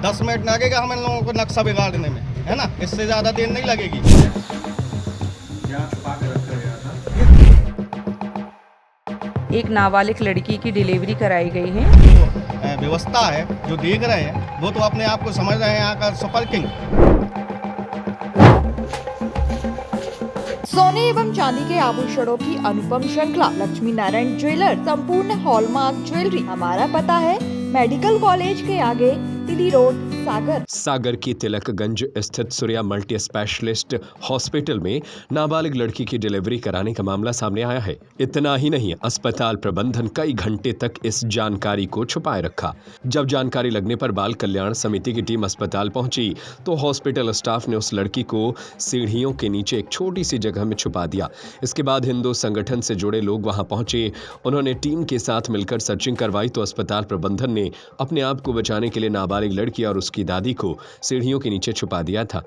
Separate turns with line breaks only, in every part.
10 minute लगेगा हम इन लोगों को नक्शा बिगाड़ने में, है ना, इससे ज़्यादा देर नहीं लगेगी।
एक नाबालिग लड़की की डिलीवरी कराई गई है।
जो व्यवस्था है जो देख रहे हैं वो तो अपने आप को समझ रहे हैं यहाँ का सुपर किंग।
सोने एवं चांदी के आभूषणों की अनुपम श्रृंखला लक्ष्मी नारायण ज्वेलर संपूर्ण हॉलमार्क ज्वेलरी। हमारा पता है मेडिकल कॉलेज के आगे, तिली रोड,
सागर की तिलकगंज स्थित सूर्या मल्टी स्पेशलिस्ट हॉस्पिटल में नाबालिग लड़की की डिलीवरी कराने का मामला सामने आया है। इतना ही नहीं, अस्पताल प्रबंधन कई घंटे तक इस जानकारी को छुपाए रखा। जब जानकारी लगने पर बाल कल्याण समिति की टीम अस्पताल पहुंची तो हॉस्पिटल स्टाफ ने उस लड़की को सीढ़ियों के नीचे एक छोटी सी जगह में छुपा दिया। इसके बाद हिंदू संगठन से जुड़े लोग वहां पहुंचे। उन्होंने टीम के साथ मिलकर सर्चिंग करवाई तो अस्पताल प्रबंधन ने अपने आप को बचाने के लिए नाबालिग लड़की और की दादी को सीढ़ियों के नीचे छुपा दिया था।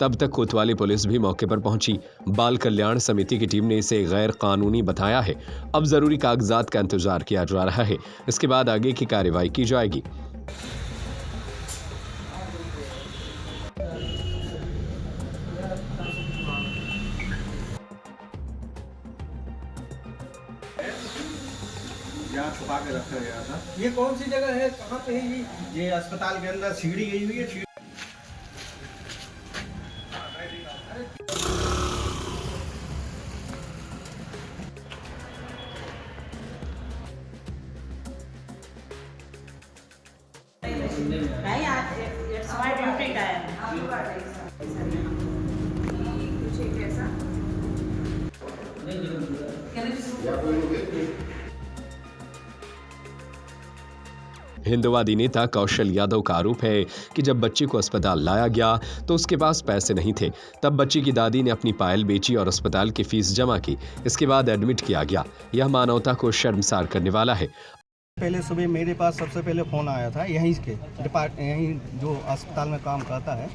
तब तक कोतवाली पुलिस भी मौके पर पहुंची। बाल कल्याण समिति की टीम ने इसे गैर कानूनी बताया है। अब जरूरी कागजात का इंतजार किया जा रहा है। इसके बाद आगे की कार्रवाई की जाएगी।
छुपा के रखा गया था। ये कौन सी जगह है, कहाँ पे है ये अस्पताल के अंदर सीढ़ी गई हुई है।
नहीं आज इट्स माय ड्यूटी टाइम।
हिंदुवादी नेता कौशल यादव का आरोप है कि जब बच्ची को अस्पताल लाया गया तो उसके पास पैसे नहीं थे। तब बच्ची की दादी ने अपनी पायल बेची और अस्पताल की फीस जमा की। इसके बाद एडमिट किया गया। यह मानवता को शर्मसार करने वाला है।
पहले सुबह मेरे पास सबसे पहले फ़ोन आया था यहीं जो अस्पताल में काम करता है,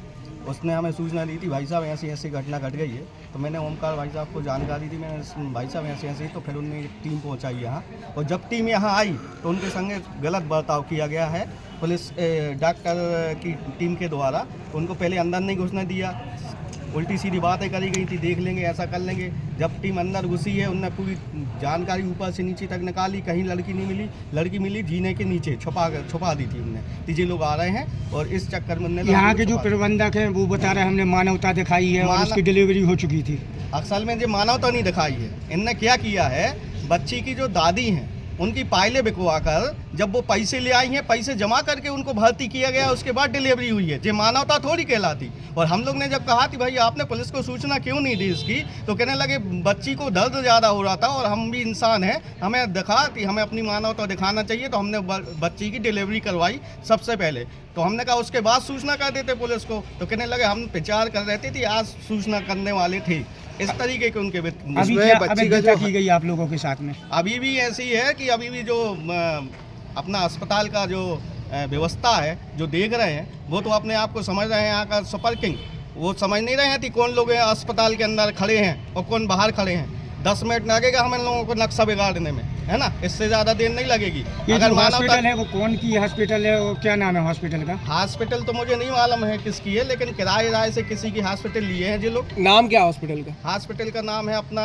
उसने हमें सूचना दी थी, भाई साहब ऐसी ऐसी घटना घट गई है। तो मैंने ओमकार भाई साहब को जानकारी दी। मैंने भाई साहब ऐसे ऐसे, तो फिर उन्होंने एक टीम पहुंचाई यहाँ। और जब टीम यहाँ आई तो उनके संगे गलत बर्ताव किया गया है पुलिस डॉक्टर की टीम के द्वारा। उनको पहले अंदर नहीं घुसने दिया, उल्टी सीधी बातें करी गई थी, देख लेंगे ऐसा कर लेंगे। जब टीम अंदर घुसी है उनने पूरी जानकारी ऊपर से नीचे तक निकाली, कहीं लड़की नहीं मिली। लड़की मिली जीने के नीचे, छुपा दी थी उनने। तीजे लोग आ रहे हैं और इस चक्कर में
यहाँ के जो प्रबंधक हैं वो बता रहे हैं हमने मानवता दिखाई है और उसकी डिलीवरी हो चुकी थी।
असल में जो मानवता नहीं दिखाई है, इनने क्या किया है, बच्ची की जो दादी हैं उनकी पायलें बिकवा कर जब वो पैसे ले आई हैं, पैसे जमा करके उनको भर्ती किया गया, उसके बाद डिलीवरी हुई है। ये मानवता थोड़ी कहलाती। और हम लोग ने जब कहा कि भाई आपने पुलिस को सूचना क्यों नहीं दी इसकी, तो कहने लगे बच्ची को दर्द ज़्यादा हो रहा था और हम भी इंसान हैं, हमें दिखा कि हमें अपनी मानवता दिखाना चाहिए। तो हमने बच्ची की डिलीवरी करवाई सबसे पहले। तो हमने कहा उसके बाद सूचना कर देते पुलिस को। तो कहने लगे हम विचार कर रहे थे, आज सूचना करने वाले थे। इस तरीके के उनके
अभी क्या की गई आप लोगों के साथ में?
अभी भी ऐसी है कि अभी भी जो अपना अस्पताल का जो व्यवस्था है जो देख रहे हैं वो तो अपने आप को समझ रहे हैं यहाँ का सुपर किंग। वो समझ नहीं रहे हैं कि कौन लोग अस्पताल के अंदर खड़े हैं और कौन बाहर खड़े हैं। 10 मिनट लगेगा हम इन लोगों को नक्शा बिगाड़ने में, है ना, इससे ज़्यादा देर नहीं लगेगी।
ये अगर हॉस्पिटल है वो कौन की हॉस्पिटल है, वो क्या नाम है हॉस्पिटल का?
हॉस्पिटल तो मुझे नहीं मालूम है किसकी है, लेकिन किराए से किसी की हॉस्पिटल लिए हैं जो लोग।
नाम क्या हॉस्पिटल का?
हॉस्पिटल का नाम है अपना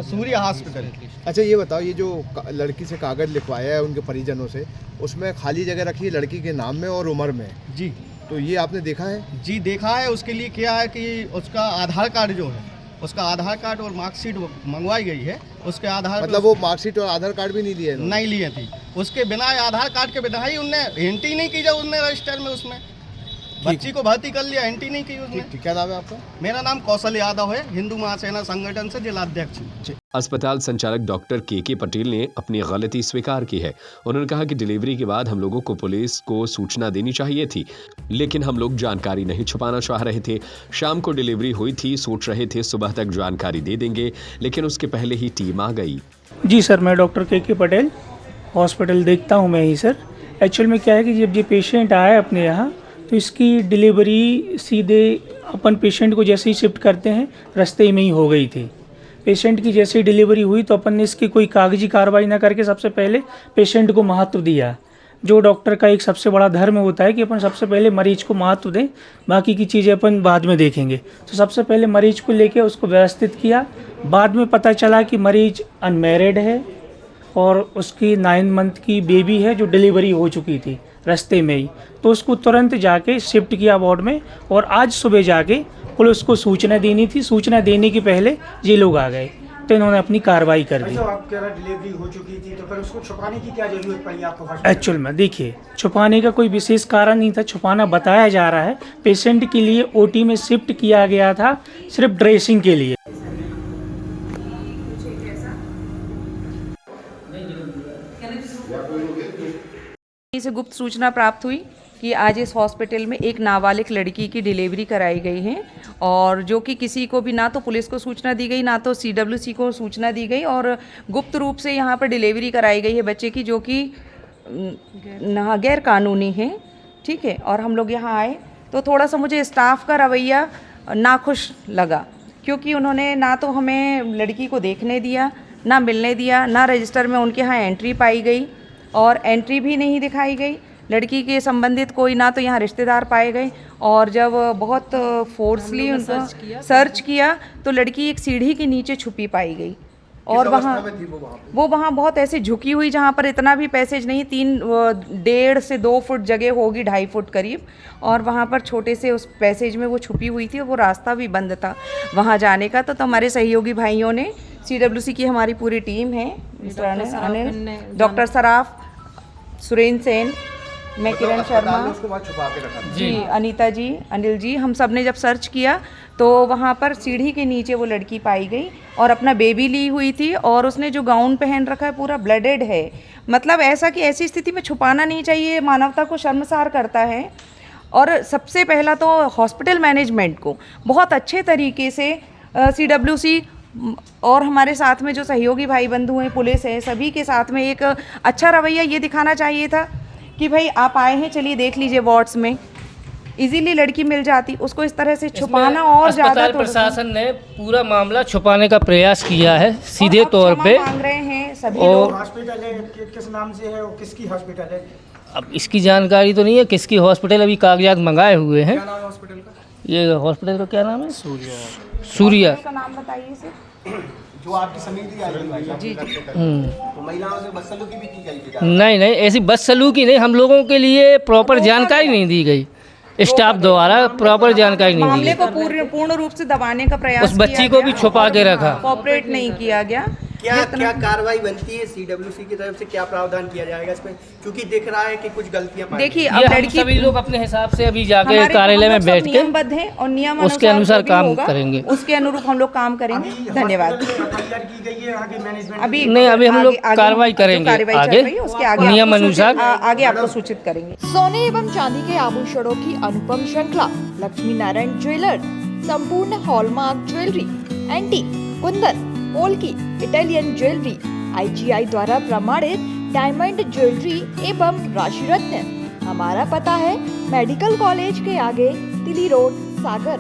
सूर्या हॉस्पिटल।
अच्छा ये बताओ, ये जो लड़की से कागज़ लिखवाया है उनके परिजनों से, उसमें खाली जगह रखी है लड़की के नाम में और उम्र में?
जी।
तो ये आपने देखा है?
जी देखा है। उसके लिए क्या है कि उसका आधार कार्ड जो है, उसका आधार कार्ड और मार्कशीट मंगवाई गई है। उसके आधार
मतलब वो मार्कशीट और आधार कार्ड भी नहीं लिए?
नहीं लिए थी। उसके बिना, आधार कार्ड के बिना ही उनने एंट्री नहीं की। जब उनने रजिस्टर में उसमें बच्ची को भर्ती कर लिया, एंट्री नहीं की उसने।
क्या नाम है आपका?
मेरा नाम कौशल यादव है, हिंदू महासेना संगठन से जिलाध्यक्ष।
अस्पताल संचालक डॉक्टर के पटेल ने अपनी गलती स्वीकार की है। उन्होंने कहा कि डिलीवरी के बाद हम लोगों को पुलिस को सूचना देनी चाहिए थी, लेकिन हम लोग जानकारी नहीं छुपाना चाह रहे थे। शाम को डिलीवरी हुई थी, सोच रहे थे सुबह तक जानकारी दे देंगे, लेकिन उसके पहले ही टीम आ गई।
जी सर, मैं डॉक्टर के पटेल, हॉस्पिटल देखता हूँ मैं ही सर। एक्चुअल में क्या है कि जब ये पेशेंट आया अपने यहाँ तो इसकी डिलीवरी सीधे अपन पेशेंट को जैसे ही शिफ्ट करते हैं रास्ते में ही हो गई थी। पेशेंट की जैसे ही डिलीवरी हुई तो अपन ने इसकी कोई कागजी कार्रवाई ना करके सबसे पहले पेशेंट को महत्व दिया। जो डॉक्टर का एक सबसे बड़ा धर्म होता है कि अपन सबसे पहले मरीज को महत्व दें, बाकी की चीज़ें अपन बाद में देखेंगे। तो सबसे पहले मरीज को लेके उसको व्यवस्थित किया। बाद में पता चला कि मरीज अनमैरिड है और उसकी 9 मंथ की बेबी है जो डिलीवरी हो चुकी थी रास्ते में ही। तो उसको तुरंत जाके शिफ्ट किया वार्ड में और आज सुबह जाके पुलिस को सूचना देनी थी। सूचना देने के पहले ये लोग आ गए तो इन्होंने अपनी कार्रवाई कर दी।
आप कह रहे डिलीवरी हो चुकी थी तो फिर उसको छुपाने की क्या जरूरत पड़ी आपको?
एक्चुअल में देखिए, छुपाने का कोई विशेष कारण नहीं था। छुपाना बताया जा रहा है, पेशेंट के लिए ओटी में शिफ्ट किया गया था सिर्फ ड्रेसिंग के लिए।
से गुप्त सूचना प्राप्त हुई कि आज इस हॉस्पिटल में एक नाबालिग लड़की की डिलीवरी कराई गई है और जो कि किसी को भी, ना तो पुलिस को सूचना दी गई, ना तो CWC को सूचना दी गई और गुप्त रूप से यहाँ पर डिलीवरी कराई गई है बच्चे की, जो कि गैर कानूनी है। ठीक है, और हम लोग यहाँ आए तो थोड़ा सा मुझे स्टाफ का रवैया नाखुश लगा, क्योंकि उन्होंने ना तो हमें लड़की को देखने दिया, ना मिलने दिया, ना रजिस्टर में उनके यहाँ एंट्री पाई गई और एंट्री भी नहीं दिखाई गई। लड़की के संबंधित कोई ना तो यहाँ रिश्तेदार पाए गए और जब बहुत फोर्सली उनको सर्च किया तो लड़की एक सीढ़ी के नीचे छुपी पाई गई और वहाँ बहुत ऐसे झुकी हुई, जहाँ पर इतना भी पैसेज नहीं, 1.5 से 2 फुट जगह होगी, 2.5 फुट करीब, और वहाँ पर छोटे से उस पैसेज में वो छुपी हुई थी और वो रास्ता भी बंद था वहाँ जाने का। तो हमारे सहयोगी भाइयों ने, CWC की हमारी पूरी टीम है, अनिल, डॉक्टर सराफ, सुरेंद्र सेन, मैं किरण शर्मा जी, अनीता जी, अनिल जी, हम सब ने जब सर्च किया तो वहाँ पर सीढ़ी के नीचे वो लड़की पाई गई और अपना बेबी ली हुई थी और उसने जो गाउन पहन रखा है पूरा ब्लडेड है। मतलब ऐसा कि ऐसी स्थिति में छुपाना नहीं चाहिए, मानवता को शर्मसार करता है। और सबसे पहला तो हॉस्पिटल मैनेजमेंट को बहुत अच्छे तरीके से CWC और हमारे साथ में जो सहयोगी भाई बंधु हैं, पुलिस है, सभी के साथ में एक अच्छा रवैया ये दिखाना चाहिए था कि भाई आप आए हैं, चलिए देख लीजिए वार्ड्स में, इजीली लड़की मिल जाती। उसको इस तरह से छुपाना और ज़्यादा,
प्रशासन ने पूरा मामला छुपाने का प्रयास किया है सीधे तौर पे।
मांग रहे हैं सभी
और
लोग।
हॉस्पिटल है किस नाम से है और किसकी हॉस्पिटल है?
अब इसकी जानकारी तो नहीं है किसकी हॉस्पिटल, अभी कागजात मंगाए हुए हैं।
क्या नाम है हॉस्पिटल का?
ये हॉस्पिटल का क्या नाम है? सूर्या।
का नाम बताइए सर।
जो आपकी समिति आई थी
जी
तो महिलाओं से बदसलूकी भी की गई थी?
नहीं नहीं, ऐसी बदसलूकी नहीं, हम लोगों के लिए प्रॉपर जानकारी नहीं दी गई, स्टाफ द्वारा प्रॉपर जानकारी नहीं दी
मामले
गई।
को पूर्ण रूप से दबाने का प्रयास
उस बच्ची को भी छुपा के रखा,
कोऑपरेट नहीं किया गया।
क्या कार्रवाई बनती है CWC की तरफ से, क्या प्रावधान किया जाएगा इसमें, क्योंकि दिख रहा है कि कुछ गलतियां पाई
देखिए,
ये
अब
हम
लड़की
सभी लोग अपने हिसाब से अभी जाके
हमारे
कार्यालय में
सब
बैठ के
नियमबद्ध हैं और नियम
उसके अनुसार
जो भी
काम
होगा,
करेंगे।
उसके अनुरूप हम लोग काम करेंगे। धन्यवाद।
FIR की गई है आगे मैनेजमेंट?
अभी
नहीं, अभी हम लोग
आगे
कार्रवाई करेंगे,
कार्रवाई चल
आगे
रही है, उसके आगे
नियम
आपको
अनुसार
सूचित- आगे आपको सूचित करेंगे।
सोने एवं चांदी के आभूषणों की अनुपम श्रृंखला लक्ष्मी नारायण ज्वेलर्स, संपूर्ण hallmark jewellery, antique, Kundan, polki, Italian jewellery, IGI द्वारा प्रमाणित डायमंड ज्वेलरी एवं राशि रत्न। हमारा पता है मेडिकल कॉलेज के आगे, तिली रोड, सागर।